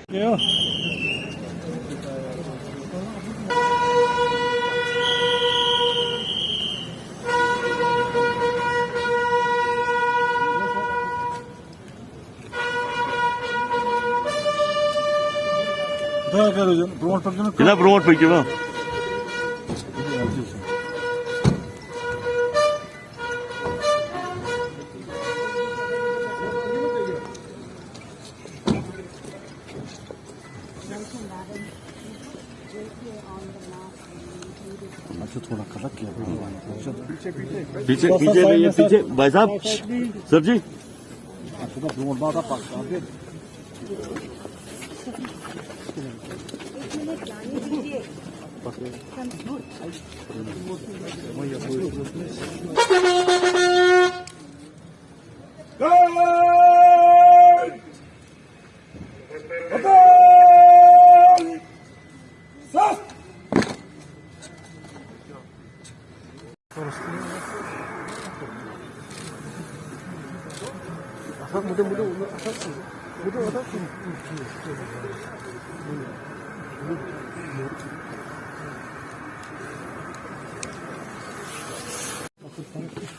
Yeah. Kita promote peki bang. थोड़ा कड़क किया पीछे पीछे भैया पीछे भाई साहब सर जी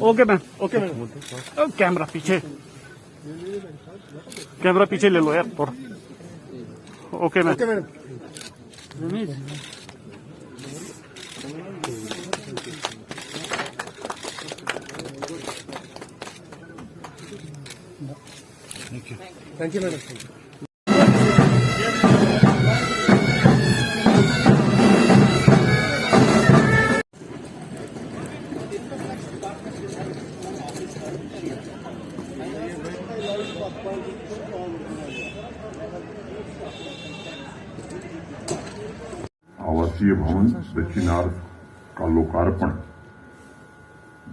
ओके मैम कैमरा पीछे ले लो यार थोड़ा okay ma'am thank you madam आवासीय भवन चिनार का लोकार्पण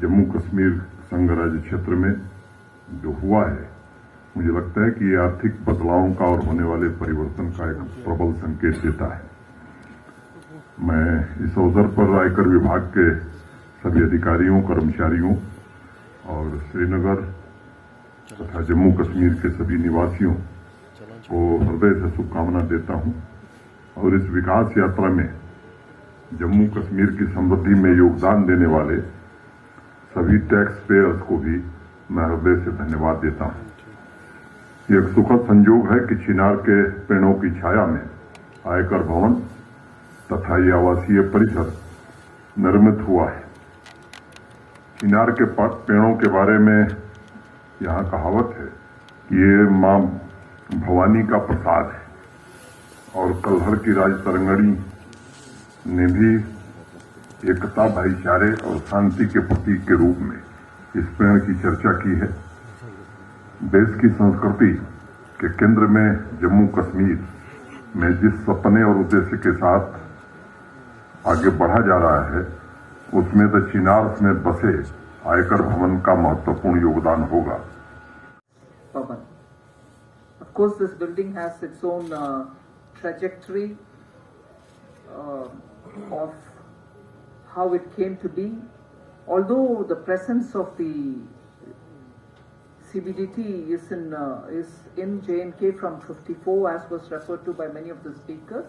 जम्मू कश्मीर संघ राज्य क्षेत्र में जो हुआ है, मुझे लगता है कि ये आर्थिक बदलावों का और होने वाले परिवर्तन का एक प्रबल संकेत देता है। मैं इस अवसर पर आयकर विभाग के सभी अधिकारियों, कर्मचारियों और श्रीनगर तथा जम्मू कश्मीर के सभी निवासियों को हृदय से शुभकामना देता हूं और इस विकास यात्रा में जम्मू कश्मीर की समृद्धि में योगदान देने वाले सभी टैक्स पेयर्स को भी मैं हृदय से धन्यवाद देता हूं। ये एक सुखद संयोग है कि चिनार के पेड़ों की छाया में आयकर भवन तथा ये आवासीय परिसर निर्मित हुआ है। चिनार के पेड़ों के बारे में यहाँ कहावत है कि ये मां भवानी का प्रसाद है और कलहर की राज तरंगड़ी ने भी एकता, भाईचारे और शांति के प्रतीक के रूप में इस पेड़ की चर्चा की है। देश की संस्कृति के केंद्र में जम्मू कश्मीर में जिस सपने और उद्देश्य के साथ आगे बढ़ा जा रहा है, उसमें तो चिनार में बसे आयकर भवन का महत्वपूर्ण योगदान होगा। Of course, this building has its own trajectory of how it came to be. Although the presence of the CBDT is in J&K from 54, as was referred to by many of the speakers,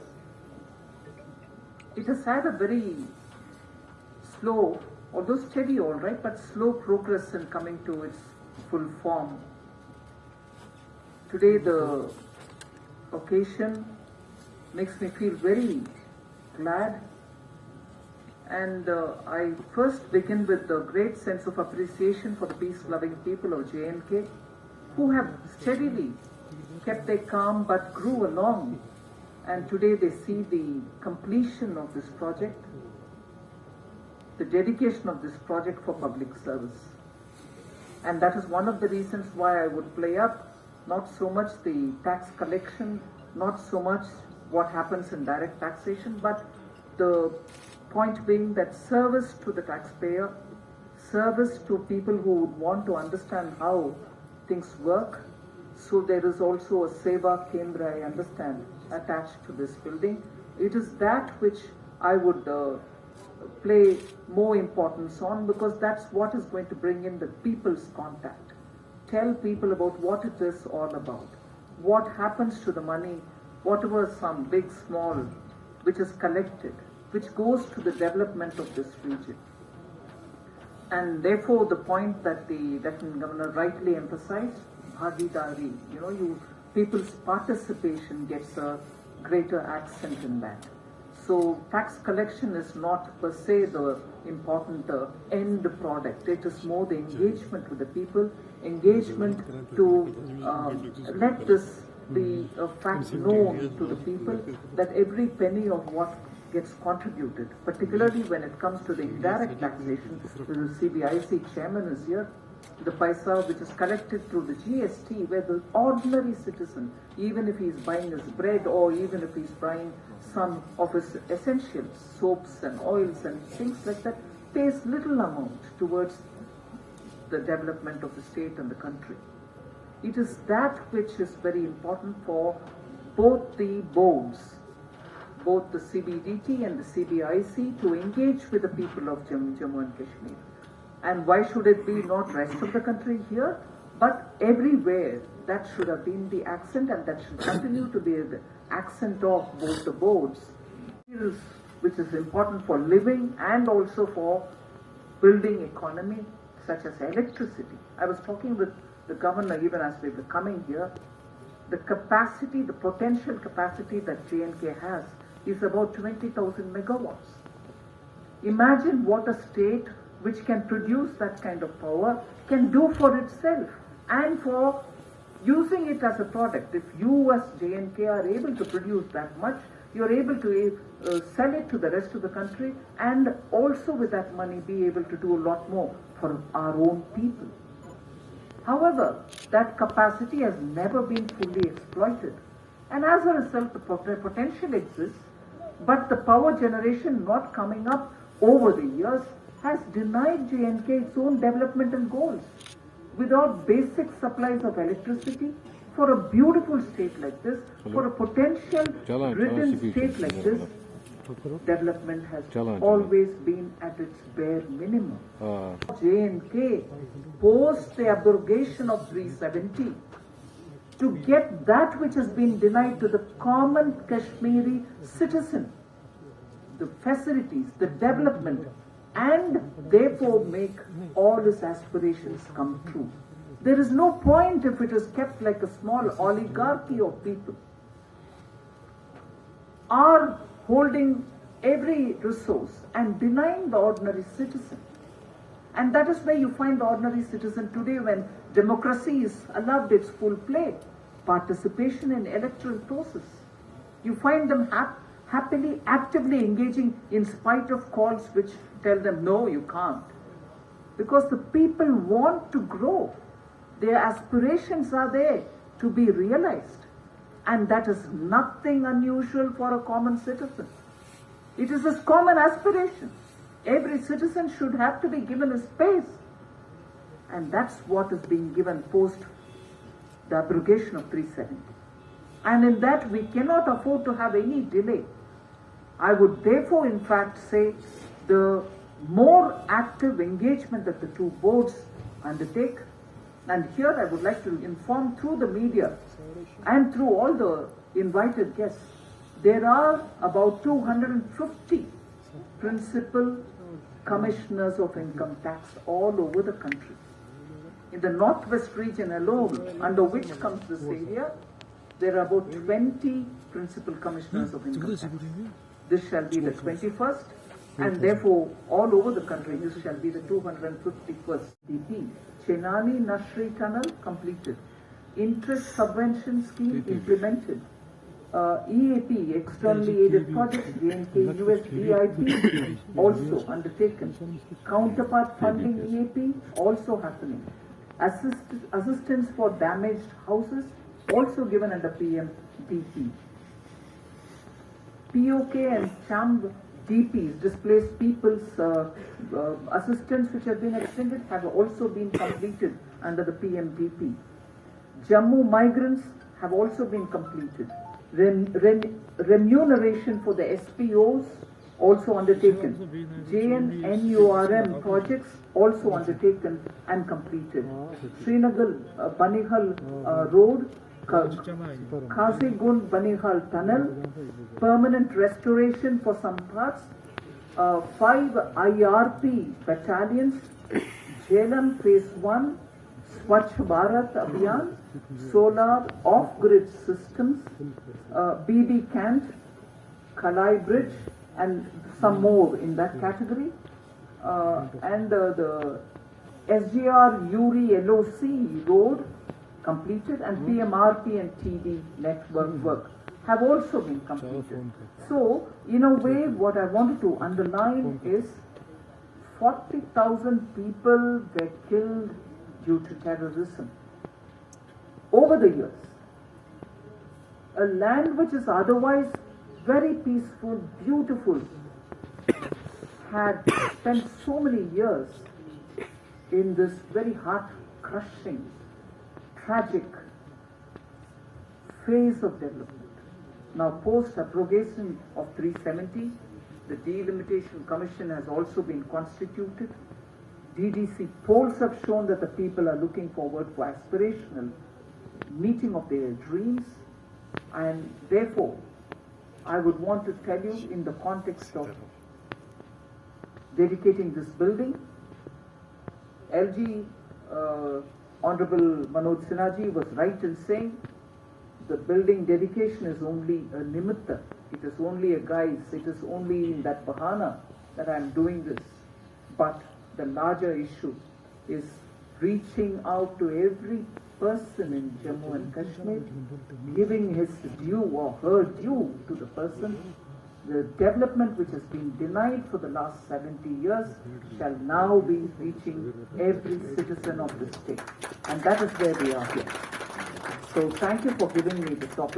it has had a very slow, although steady, all right, but slow progress in coming to its full form. Today, the occasion makes me feel very glad, and I first begin with the great sense of appreciation for the peace-loving people of J&K, who have steadily kept their calm but grew along, and today they see the completion of this project, the dedication of this project for public service. And that is one of the reasons why I would play up not so much the tax collection, not so much what happens in direct taxation, but the point being that service to the taxpayer, service to people who would want to understand how things work. So there is also a Seva Kendra, I understand, attached to this building. It is that which I would play more importance on, because that's what is going to bring in the people's contact. Tell people about what it is all about. What happens to the money, whatever sum, big, small, which is collected, which goes to the development of this region. And therefore, the point that the Lieutenant Governor rightly emphasized, bhagidari, people's participation gets a greater accent in that. So tax collection is not per se the important end product. It is more the engagement with the people, engagement to let this be a fact known to the people, that every penny of what gets contributed, particularly when it comes to the indirect taxation, the CBIC chairman is here, the paisa which is collected through the GST, where the ordinary citizen, even if he's buying his bread or even if he's buying some of his essentials, soaps and oils and things like that, pays little amount towards the development of the state and the country. It is that which is very important for both the boards, both the CBDT and the CBIC, to engage with the people of Jammu and Kashmir. And why should it be not rest of the country here, but everywhere? That should have been the accent, and that should continue to be the accent of both the boards, which is important for living and also for building economy, such as electricity. I was talking with the governor even as we were coming here. The capacity, the potential capacity that J&K has is about 20,000 megawatts. Imagine what a state which can produce that kind of power can do for itself and for using it as a product. If you as J&K are able to produce that much, you're able to sell it to the rest of the country, and also with that money be able to do a lot more for our own people. However, that capacity has never been fully exploited, and as a result the potential exists, but the power generation not coming up over the years has denied J&K its own developmental goals. Without basic supplies of electricity for a beautiful state like this, for a potential ridden state like this, development has always been at its bare minimum. J&K, post the abrogation of 370, to get that which has been denied to the common Kashmiri citizen, the facilities, the development, and therefore make all his aspirations come true. There is no point if it is kept like a small oligarchy of people, are holding every resource and denying the ordinary citizen. And that is where you find the ordinary citizen today, when democracy is allowed its full play, participation in electoral process. You find them happily, actively engaging in spite of calls which tell them, no, you can't. Because the people want to grow. Their aspirations are there to be realized. And that is nothing unusual for a common citizen. It is a common aspiration. Every citizen should have to be given a space. And that's what is being given post the abrogation of 370. And in that we cannot afford to have any delay. I would therefore in fact say the more active engagement that the two boards undertake, and here I would like to inform through the media and through all the invited guests, there are about 250 principal commissioners of income tax all over the country. In the northwest region alone, under which comes this area, there are about 20 principal commissioners of income tax. This shall be the 21st, and therefore all over the country this shall be the 251st. DP, Chenani Nashri Tunnel completed. Interest subvention scheme implemented. EAP, externally aided projects, JNK USDIP also undertaken. Counterpart funding EAP also happening. Assistance for damaged houses also given under PMDP. POK and CHAMB DPs, displaced people's assistance, which have been extended, have also been completed under the PMDP. Jammu migrants have also been completed. Remuneration for the SPOs also undertaken. JNNURM projects also undertaken and completed. Srinagar Banihal Road, Khazigund Banihal Tunnel, permanent restoration for some parts, 5 IRP battalions, Jhelum Phase 1, Swachh Bharat Abhiyan, solar off-grid systems, BB Cant, Kalai Bridge, and some more in that category. And the SGR Uri LOC road completed, and PMRP and TD network work have also been completed. So, in a way, what I wanted to underline is 40,000 people were killed due to terrorism over the years. A land which is otherwise very peaceful, beautiful, had spent so many years in this very heart-crushing, tragic phase of development. Now, post-abrogation of 370, the Delimitation Commission has also been constituted. DDC polls have shown that the people are looking forward for aspirational meeting of their dreams, and therefore, I would want to tell you, in the context of dedicating this building, LG Honorable Manoj Sinhaji was right in saying the building dedication is only a nimitta, it is only a guise, it is only in that bahana that I am doing this. But the larger issue is reaching out to every person in Jammu and Kashmir, giving his due or her due to the person. The development which has been denied for the last 70 years shall now be reaching every citizen of the state. And that is where we are here. So thank you for giving me this opportunity.